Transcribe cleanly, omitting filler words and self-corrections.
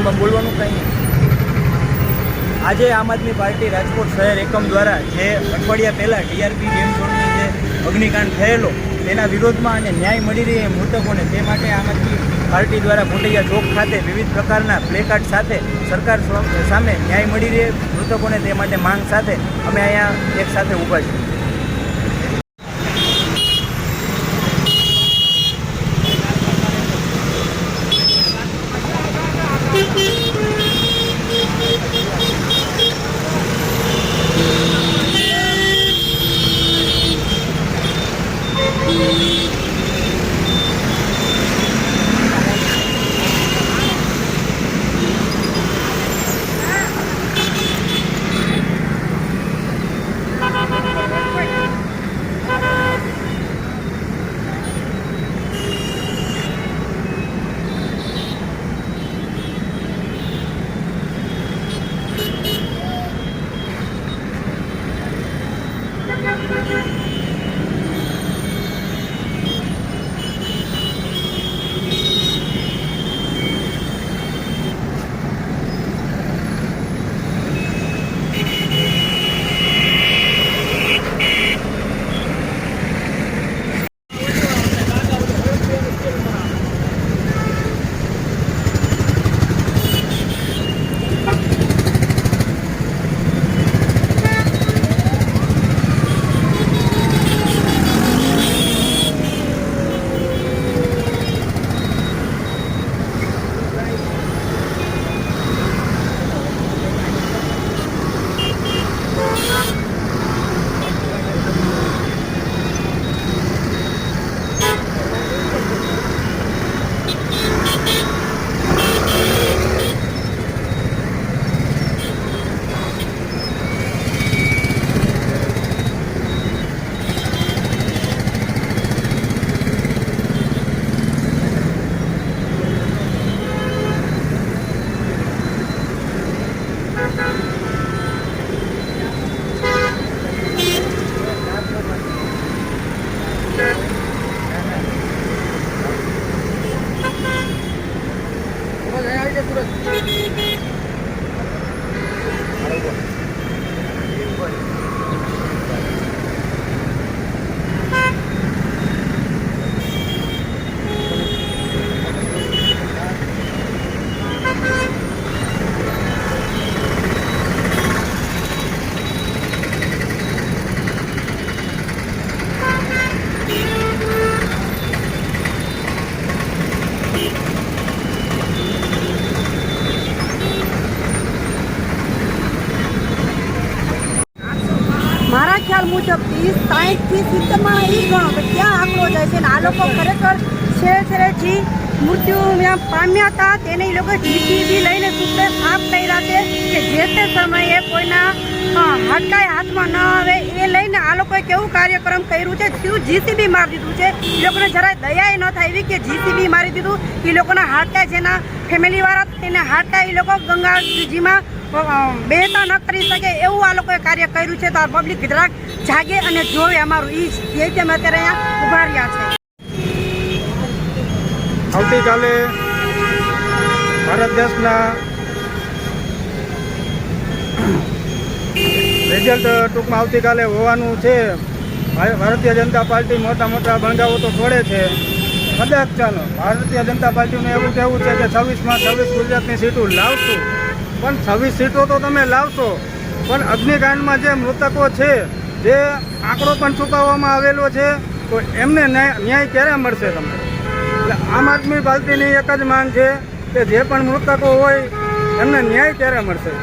આમાં બોલવાનું કંઈ નહીં। આજે આમ આદમી પાર્ટી રાજકોટ શહેર એકમ દ્વારા જે અઠવાડિયા પહેલાં ટીઆરપી ગેમ ઝોનની જે અગ્નિકાંડ થયેલો તેના વિરોધમાં અને ન્યાય મળી રહે મૃતકોને તે માટે આમ આદમી પાર્ટી દ્વારા મોટૈયા ચોક ખાતે વિવિધ પ્રકારના પ્લેકાર્ડ સાથે સરકાર સામે ન્યાય મળી રહે મૃતકોને તે માટે માંગ સાથે અમે અહીંયા એક સાથે ઊભા છીએ। મારા ખ્યાલ મુજબ 60 થી 70 માં એ ગણો કે ક્યાં આંકડો જાય છે ને આ લોકો ખરેખર છેલ્લે જે મૃત્યુ પામ્યા હતા તેને એ લોકો જીસીબી લઈને સુપરે સાફ કર્યા છે કે જે તે સમયે કોઈના હાડકાઈ હાથમાં ન આવે એ લઈને આ લોકોએ કેવું કાર્યક્રમ કર્યું છે શું જીસીબી મારી દીધું છે એ લોકોને જરાય દયાએ ન થાય એવી કે જીસીબી મારી દીધું એ લોકોના હાડકાઈ જેના ફેમિલીવાળા તેને હાડકાઈ એ લોકો ગંગાજીમાં બેહતા ન કરી શકે એવું આ લોકોએ કાર્ય કર્યું છે। તો આ પબ્લિક જરાક જાગે અને જોવે અમારું એ જ અમે અત્યારે અહીંયા ઉભા રહ્યા છે। આવતીકાલે ભારત દેશના રિઝલ્ટ ટૂંકમાં આવતીકાલે હોવાનું છે। ભારતીય જનતા પાર્ટી મોટા મોટા ભણગાઓ તો છોડે છે, કદાચ ચાલો ભારતીય જનતા પાર્ટીનું એવું કહેવું છે કે 26માં 26 ગુજરાતની સીટો લાવશું, પણ 26 સીટો તો તમે લાવશો, પણ અગ્નિકાંડમાં જે મૃતકો છે જે આંકડો પણ છુપાવવામાં આવેલો છે તો એમને ન્યાય ક્યારે મળશે તમને? એટલે આમ આદમી પાર્ટીની એક જ માંગ છે કે જે પણ મૃતકો હોય એમને ન્યાય ક્યારે મળશે?